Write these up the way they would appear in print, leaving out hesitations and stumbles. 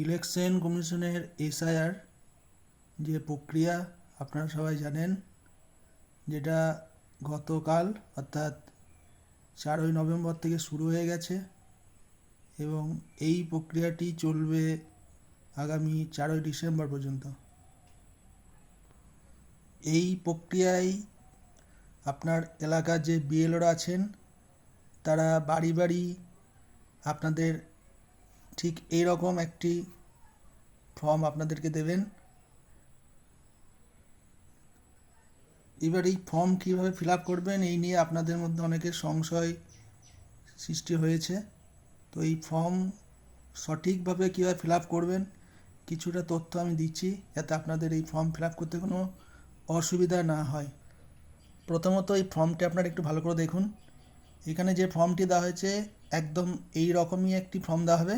Election কমিশনের SIR যে প্রক্রিয়া আপনারা সবাই জানেন, যেটা গতকাল অর্থাৎ 4ই নভেম্বর থেকে শুরু হয়ে গেছে এবং এই প্রক্রিয়াটি চলবে আগামী 4ই ডিসেম্বর পর্যন্ত। এই প্রক্রিয়ায় আপনার এলাকার যে বিএলওরা আছেন তারা বাড়ি বাড়ি আপনাদের ঠিক এই রকম একটি ফর্ম আপনাদেরকে দেবেন। এবার এই ফর্ম কীভাবে ফিল আপ করবেন এই নিয়ে আপনাদের মধ্যে অনেকের সংশয় সৃষ্টি হয়েছে। তো এই ফর্ম সঠিকভাবে কীভাবে ফিল আপ করবেন কিছুটা তথ্য আমি দিচ্ছি, যাতে আপনাদের এই ফর্ম ফিল আপ করতে কোনো অসুবিধা না হয়। প্রথমত এই ফর্মটি আপনারা একটু ভালো করে দেখুন। এখানে যে ফর্মটি দেওয়া হয়েছে একদম এই রকমই একটি ফর্ম দেওয়া হবে,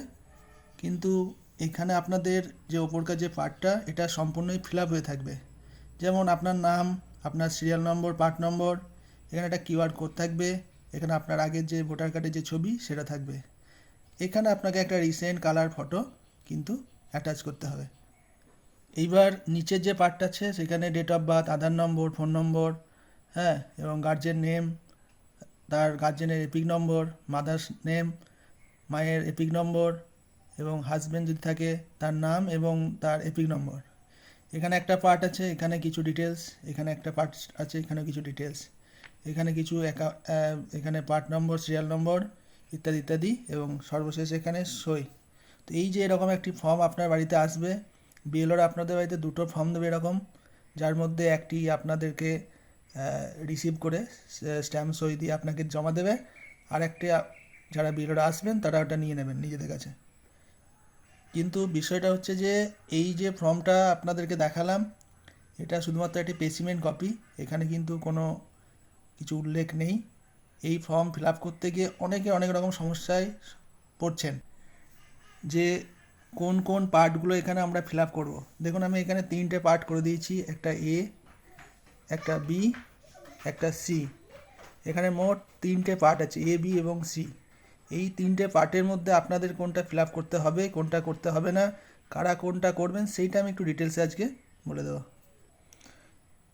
কিন্তু এখানে আপনাদের যে ওপরকার যে পার্টটা এটা সম্পূর্ণই ফিল আপ হয়ে থাকবে। যেমন আপনার নাম, আপনার সিরিয়াল নম্বর, পার্ট নম্বর, এখানে একটা কিউআর কোড থাকবে, এখানে আপনার আগের যে ভোটার কার্ডের যে ছবি সেটা থাকবে। এখানে আপনাকে একটা রিসেন্ট কালার ফটো কিন্তু অ্যাটাচ করতে হবে। এইবার নিচের যে পার্টটা আছে সেখানে date of birth, Aadhaar number, phone number, হ্যাঁ, এবং গার্জেন নেম, তার গার্জেনের এপিক নম্বর, মাদার্স নেম, মায়ের এপিক নম্বর, এবং হাজব্যান্ড যদি থাকে তার নাম এবং তার এপিক নম্বর। এখানে একটা পার্ট আছে, এখানে কিছু ডিটেলস, এখানে একটা পার্ট আছে, এখানে কিছু ডিটেলস, এখানে কিছু এখানে পার্ট নম্বর, সিরিয়াল নম্বর ইত্যাদি ইত্যাদি, এবং সর্বশেষ এখানে সই। তো এই যে এরকম একটি ফর্ম আপনার বাড়িতে আসবে, বিএলওরা আপনাদের বাড়িতে দুটো ফর্ম দেবে এরকম, যার মধ্যে একটি আপনাদেরকে রিসিভ করে স্ট্যাম্প সই দিয়ে আপনাকে জমা দেবে, আর একটি যারা বিএলওরা আসবেন তারা ওটা নিয়ে নেবেন নিজেদের কাছে। কিন্তু বিষয়টা হচ্ছে যে এই যে ফর্মটা আপনাদেরকে দেখালাম এটা শুধুমাত্র একটি স্পেসিমেন কপি, এখানে কিন্তু কোনো কিছু উল্লেখ নেই। এই ফর্ম ফিল আপ করতে গিয়ে অনেকে অনেক রকম সমস্যায় পড়ছেন যে কোন কোন পার্টগুলো এখানে আমরা ফিল আপ করবো। দেখুন আমি এখানে 3টে পার্ট করে দিয়েছি, একটা এ, একটা বি, একটা সি। এখানে মোট 3টে পার্ট আছে, এ, বি এবং সি। এই 3টে পার্টের মধ্যে আপনাদের কোনটা ফিল আপ করতে হবে, কোনটা করতে হবে না, কারা কোনটা করবেন সেইটা আমি একটু ডিটেলসে আজকে বলে দেবো।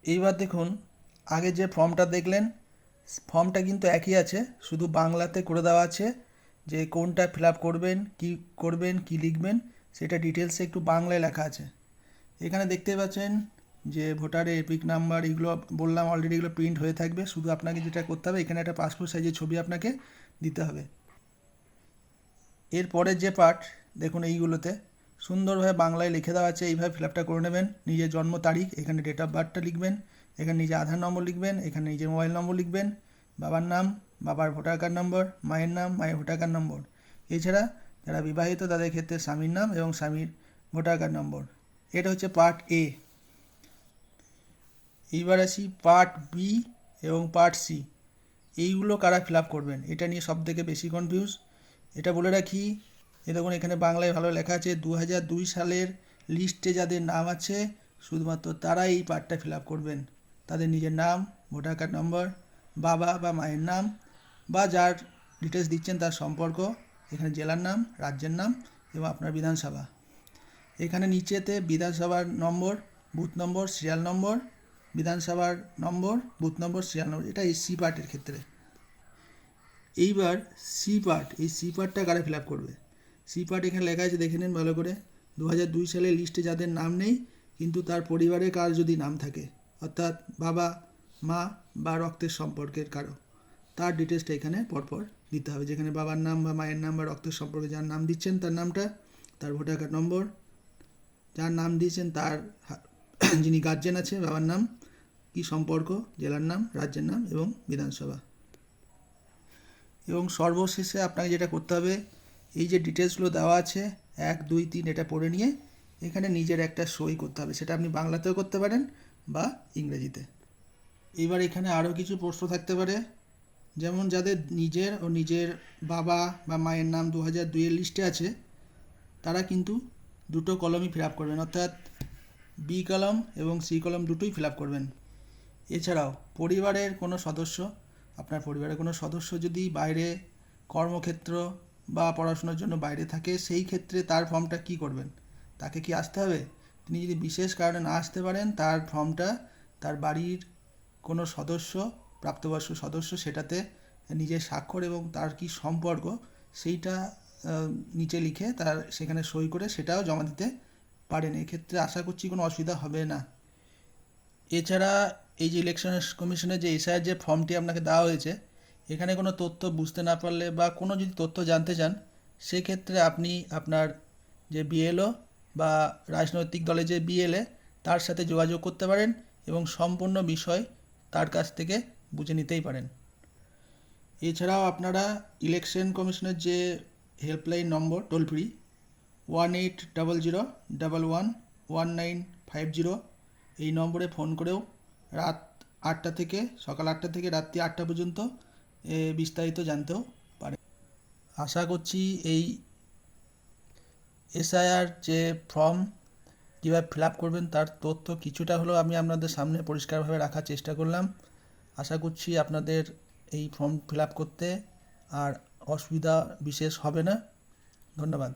এইবার দেখুন, আগে যে ফর্মটা দেখলেন ফর্মটা কিন্তু একই আছে, শুধু বাংলাতে করে দেওয়া আছে যে কোনটা ফিল আপ করবেন, কি লিখবেন সেটা ডিটেলসে একটু বাংলায় লেখা আছে। এখানে দেখতে পাচ্ছেন যে ভোটারের এপিক নাম্বার, এগুলো বললাম অলরেডি, এগুলো প্রিন্ট হয়ে থাকবে। শুধু আপনাকে যেটা করতে হবে এখানে একটা পাসপোর্ট সাইজের ছবি আপনাকে দিতে হবে। এরপরের যে পার্ট দেখুন, এইগুলোতে সুন্দরভাবে বাংলায় লিখে দেওয়া আছে, এইভাবে ফিল আপটা করে নেবেন। নিজের জন্ম তারিখ, এখানে ডেট অফ বার্থটা লিখবেন, এখানে নিজের আধার নম্বর লিখবেন, এখানে নিজের মোবাইল নম্বর লিখবেন, বাবার নাম, বাবার ভোটার কার্ড নম্বর, মায়ের নাম, মায়ের ভোটার কার্ড নম্বর। এছাড়া যারা বিবাহিত তাদের ক্ষেত্রে স্বামীর নাম এবং স্বামীর ভোটার কার্ড নম্বর। এটা হচ্ছে পার্ট এ। এইবার আসি পার্ট বি এবং পার্ট সি। এইগুলো কারা ফিল আপ করবেন এটা নিয়ে সবথেকে বেশি কনফিউজ। এটা বলে রাখি, দেখুন এখানে বাংলায় ভালো লেখা আছে 2002 সালের লিস্টে যাদের নাম আছে শুধুমাত্র তারা এই পার্টটা ফিল আপ করবেন। তাদের নিজের নাম, ভোটার কার্ড নম্বর, বাবা বা মায়ের নাম, বা যার ডিটেলস দিচ্ছেন তার সম্পর্ক, এখানে জেলার নাম, রাজ্যের নাম এবং আপনার বিধানসভা। এখানে নিচেতে বিধানসভার নম্বর, বুথ নম্বর, সিরিয়াল নম্বর, বিধানসভার নম্বর, বুথ নম্বর, সিরিয়াল নম্বর। এটা এই সি পার্টের ক্ষেত্রে। এইবার সি পার্ট, এই সি পার্টটা কারা ফিল আপ করবে? সি পার্ট এখানে লেখা আছে, দেখে নিন ভালো করে। 2002 সালের লিস্টে যাদের নাম নেই কিন্তু তার পরিবারে কার যদি নাম থাকে, অর্থাৎ বাবা, মা বা রক্তের সম্পর্কের কারো, তার ডিটেলসটা এখানে পরপর দিতে হবে। যেখানে বাবার নাম বা মায়ের নাম বা রক্তের সম্পর্কে যার নাম দিচ্ছেন তার নামটা, তার ভোটার কার্ড নম্বর, যার নাম দিয়েছেন তার যিনি গার্জেন আছে বাবার নাম, কী সম্পর্ক, জেলার নাম, রাজ্যের নাম এবং বিধানসভা। এবং সর্বশেষে আপনাকে যেটা করতে হবে, এই যে ডিটেলসগুলো দেওয়া আছে 1, 2, 3 এটা পড়ে নিয়ে এখানে নিজের একটা সই করতে হবে। সেটা আপনি বাংলাতেও করতে পারেন বা ইংরেজিতে। এবার এখানে আরও কিছু প্রশ্ন থাকতে পারে, যেমন যাদের নিজের ও নিজের বাবা বা মায়ের নাম 2002 এর লিস্টে আছে তারা কিন্তু দুটো কলমই ফিল আপ করবেন, অর্থাৎ বি কলম এবং সি কলম দুটোই ফিল আপ করবেন। এছাড়াও পরিবারের কোনো সদস্য, আপনার পরিবারের কোনো সদস্য যদি বাইরে কর্মক্ষেত্র বা পড়াশোনার জন্য বাইরে থাকে, সেই ক্ষেত্রে তার ফর্মটা কি করবেন? তাকে কি আসতে হবে? তিনি যদি বিশেষ কারণে না আসতে পারেন, তার ফর্মটা তার বাড়ির কোনো সদস্য, প্রাপ্তবয়স্ক সদস্য, সেটাতে নিজের স্বাক্ষর এবং তার কি সম্পর্ক সেইটা নিচে লিখে তার সেখানে সই করে সেটাও জমা দিতে পারেন। এক্ষেত্রে আশা করছি কোনো অসুবিধা হবে না। এছাড়া এই যে ইলেকশন কমিশনের যে এসআইয়ের যে ফর্মটি আপনাকে দেওয়া হয়েছে, এখানে কোনো তথ্য বুঝতে না পারলে বা কোনো যদি তথ্য জানতে চান, সেক্ষেত্রে আপনি আপনার যে বিএলও বা রাজনৈতিক দলে যে বিএলএ, তার সাথে যোগাযোগ করতে পারেন এবং সম্পূর্ণ বিষয় তার কাছ থেকে বুঝে নিতেই পারেন। এছাড়াও আপনারা ইলেকশন কমিশনের যে হেল্পলাইন নম্বর টোল ফ্রি 1800111950, এই নম্বরে ফোন করেও রাত 8টা থেকে সকাল 8টা থেকে রাত্রি 8টা পর্যন্ত বিস্তারিত জানতেও পারেন। আশা করছি এই এসআইআর যে ফর্ম কীভাবে ফিল আপ করবেন তার তথ্য কিছুটা হলেও আমি আপনাদের সামনে পরিষ্কারভাবে রাখার চেষ্টা করলাম। আশা করছি আপনাদের এই ফর্ম ফিল আপ করতে আর অসুবিধা বিশেষ হবে না। ধন্যবাদ।